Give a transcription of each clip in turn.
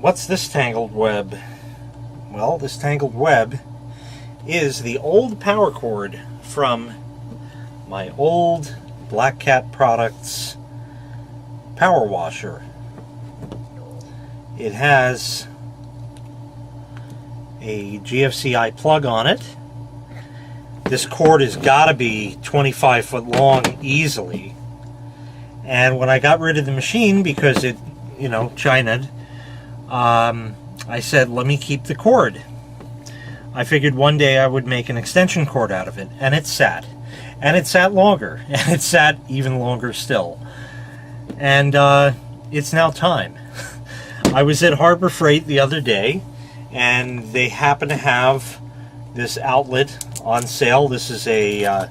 What's this tangled web? Well, this tangled web is the old power cord from my old Black Cat Products power washer. It has a GFCI plug on it. This cord has got to be 25 foot long easily. And when I got rid of the machine, because it, China'd, I said, let me keep the cord. I figured one day I would make an extension cord out of it, and it sat. And it sat longer, and it sat even longer still. And it's now time. I was at Harbor Freight the other day, and they happen to have this outlet on sale. This is a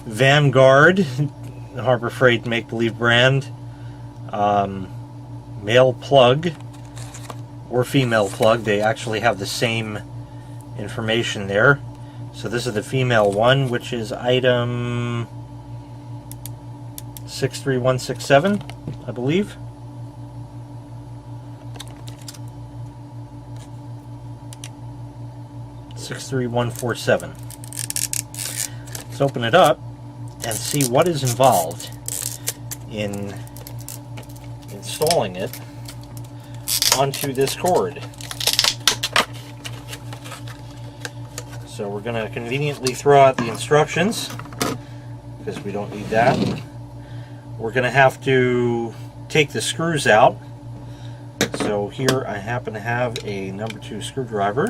Vanguard, Harbor Freight make-believe brand, male plug or female plug. They actually have the same information there. So this is the female one, which is item 63167, I believe. $63147. Let's open it up and see what is involved in installing it onto this cord. So we're going to conveniently throw out the instructions because we don't need that. We're going to have to take the screws out. So here I happen to have a number 2 screwdriver.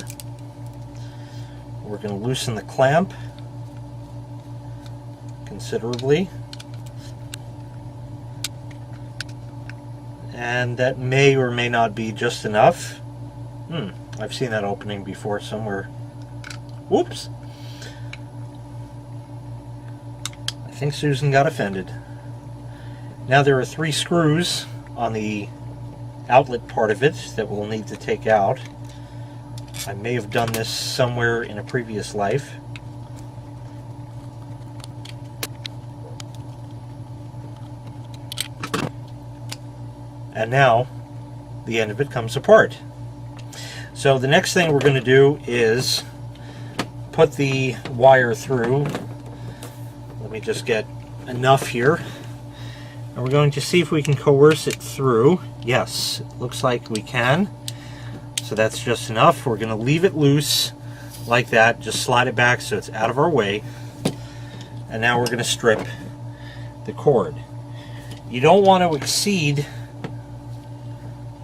We're going to loosen the clamp considerably. And that may or may not be just enough. I've seen that opening before somewhere. Whoops. I think Susan got offended. Now there are 3 screws on the outlet part of it that we'll need to take out. I may have done this somewhere in a previous life. And now the end of it comes apart. So the next thing we're going to do is put the wire through. Let me just get enough here. And we're going to see if we can coerce it through. Yes, it looks like we can. So that's just enough. We're going to leave it loose like that. Just slide it back so it's out of our way. And now we're going to strip the cord. You don't want to exceed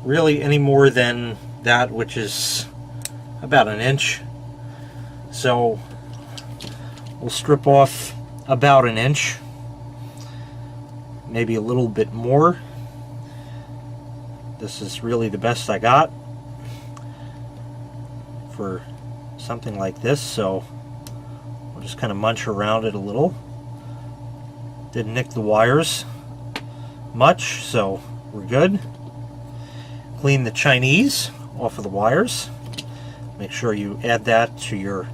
really any more than that, which is about 1 inch. So we'll strip off about 1 inch, maybe a little bit more. This is really the best I got for something like this, so we'll just kind of munch around it a little. Didn't nick the wires much, so we're good. Clean the Chinese off of the wires. Make sure you add that to your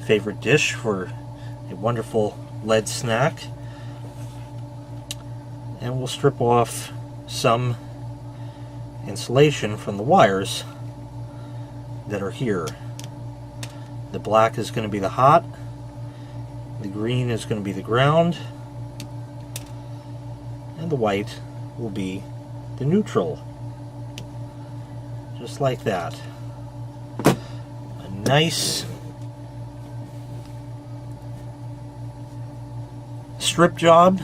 favorite dish for a wonderful lead snack. And we'll strip off some insulation from the wires that are here. The black is going to be the hot, the green is going to be the ground, and the white will be the neutral. Just like that. A nice strip job.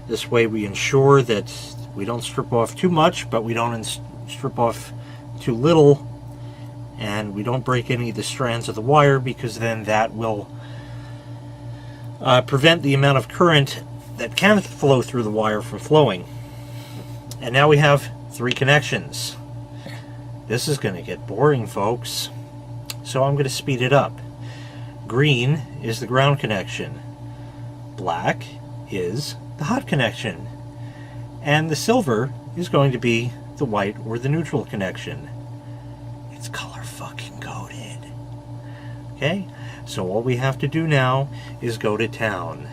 This way we ensure that we don't strip off too much, but we don't strip off too little, and we don't break any of the strands of the wire, because then that will prevent the amount of current that can flow through the wire from flowing. And now we have 3 connections. This is going to get boring, folks, so I'm going to speed it up. Green is the ground connection. Black is the hot connection. And the silver is going to be the white or the neutral connection. It's color fucking coded. Okay? So all we have to do now is go to town.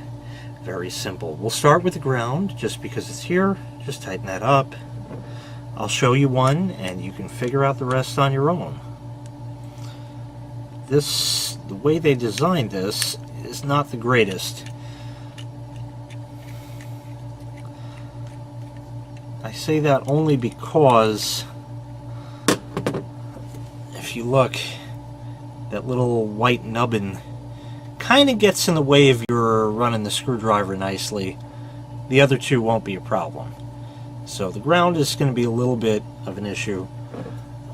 Very simple. We'll start with the ground just because it's here. Just tighten that up. I'll show you one and you can figure out the rest on your own. The way they designed this is not the greatest. I say that only because if you look, that little white nubbin kind of gets in the way of your running the screwdriver nicely. The other two won't be a problem. So the ground is going to be a little bit of an issue.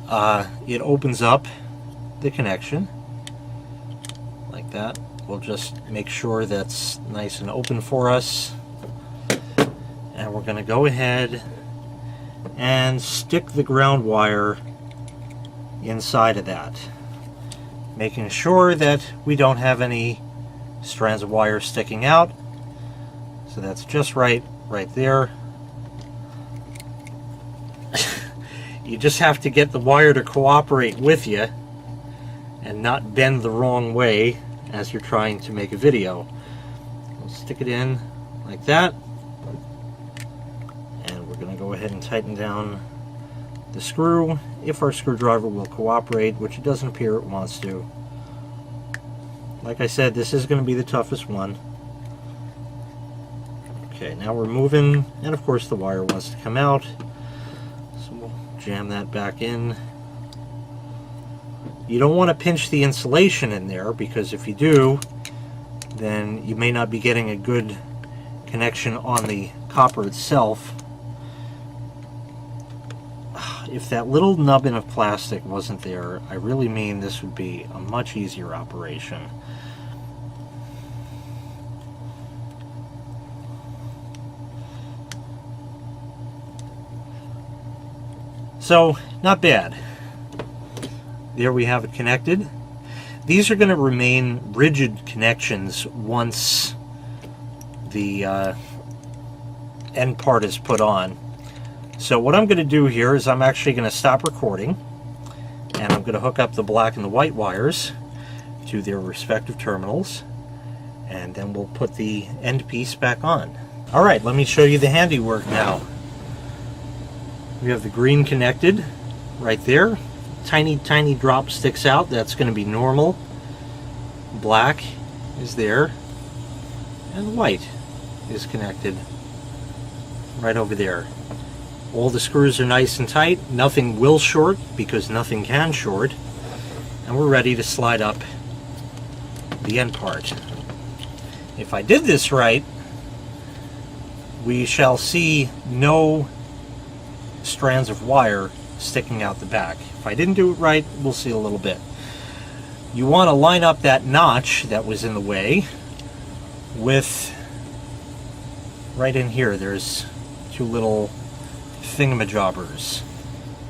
It opens up the connection like that. We'll just make sure that's nice and open for us. And we're going to go ahead and stick the ground wire inside of that, making sure that we don't have any strands of wire sticking out. So that's just right there. You just have to get the wire to cooperate with you and not bend the wrong way as you're trying to make a video. We'll stick it in like that, and we're going to go ahead and tighten down the screw if our screwdriver will cooperate, which it doesn't appear it wants to. Like I said, this is going to be the toughest one. Okay, now we're moving, and of course the wire wants to come out, so we'll jam that back in. You don't want to pinch the insulation in there, because if you do, then you may not be getting a good connection on the copper itself. If that little nubbin of plastic wasn't there, I really mean this would be a much easier operation. So, not bad. There we have it connected. These are going to remain rigid connections once the end part is put on. So what I'm going to do here is I'm actually going to stop recording, and I'm going to hook up the black and the white wires to their respective terminals, and then we'll put the end piece back on. Alright, let me show you the handiwork now. We have the green connected right there. Tiny drop sticks out. That's going to be normal. Black is there, and white is connected right over there. All the screws are nice and tight. Nothing will short because nothing can short, and we're ready to slide up the end part. If I did this right, we shall see no strands of wire sticking out the back. If I didn't do it right, we'll see a little bit. You want to line up that notch that was in the way with, right in here, there's two little thingamajobbers,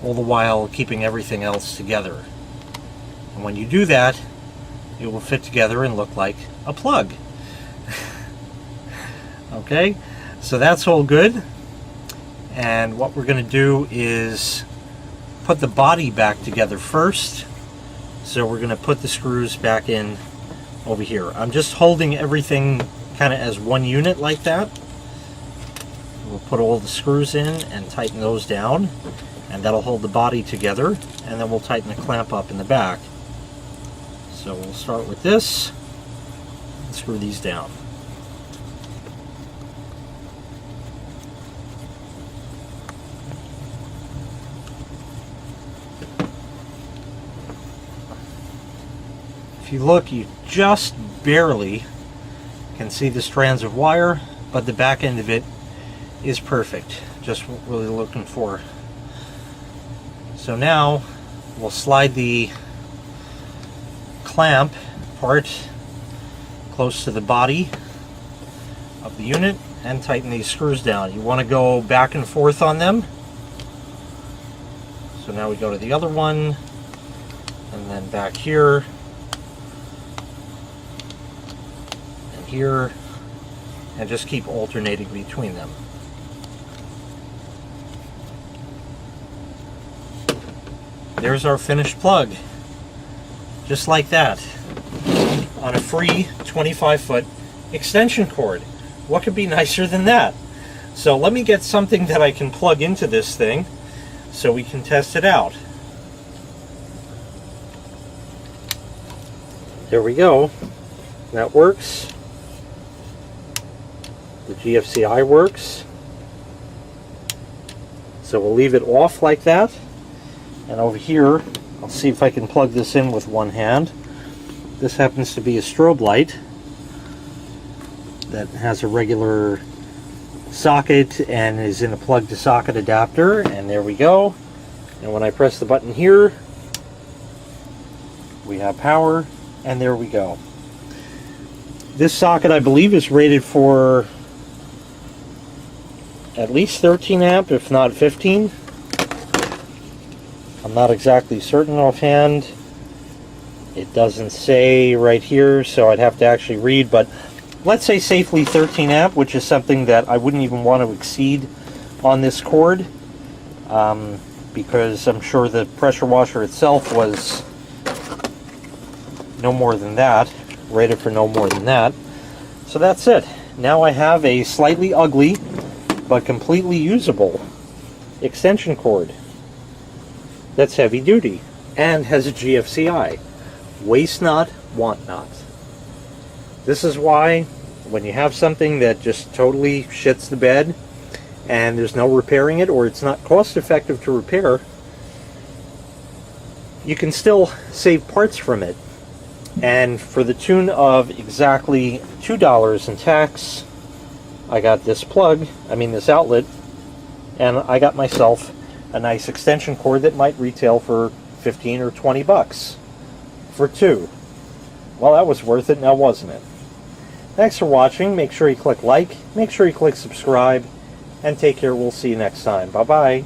all the while keeping everything else together. And when you do that, it will fit together and look like a plug. Okay, so that's all good. And what we're going to do is put the body back together first. So we're going to put the screws back in over here. I'm just holding everything kind of as one unit like that. We'll put all the screws in and tighten those down, and that'll hold the body together, and then we'll tighten the clamp up in the back. So we'll start with this and screw these down. If you look, you just barely can see the strands of wire, but the back end of it is perfect. Just what we're really looking for. So now we'll slide the clamp part close to the body of the unit and tighten these screws down. You want to go back and forth on them. So now we go to the other one, and then back here, and here, and just keep alternating between them. There's our finished plug, just like that, on a free 25-foot extension cord. What could be nicer than that? So let me get something that I can plug into this thing. so we can test it out. There we go. That works. The GFCI works. So we'll leave it off like that. And over here, I'll see if I can plug this in with one hand. This happens to be a strobe light that has a regular socket and is in a plug to socket adapter, and there we go. And when I press the button here, we have power, and there we go. This socket, I believe, is rated for at least 13 amp, if not 15. I'm not exactly certain offhand. It doesn't say right here, so I'd have to actually read, but let's say safely 13 amp, which is something that I wouldn't even want to exceed on this cord, because I'm sure the pressure washer itself was no more than that, rated for no more than that. So that's it. Now I have a slightly ugly but completely usable extension cord that's heavy duty and has a GFCI. Waste not, want not. This is why when you have something that just totally shits the bed and there's no repairing it, or it's not cost effective to repair, you can still save parts from it. And for the tune of exactly $2 in tax, I got this this outlet, and I got myself a nice extension cord that might retail for 15 or 20 bucks for two. Well, that was worth it now, wasn't it? Thanks for watching. Make sure you click like, make sure you click subscribe, and take care. We'll see you next time. Bye-bye.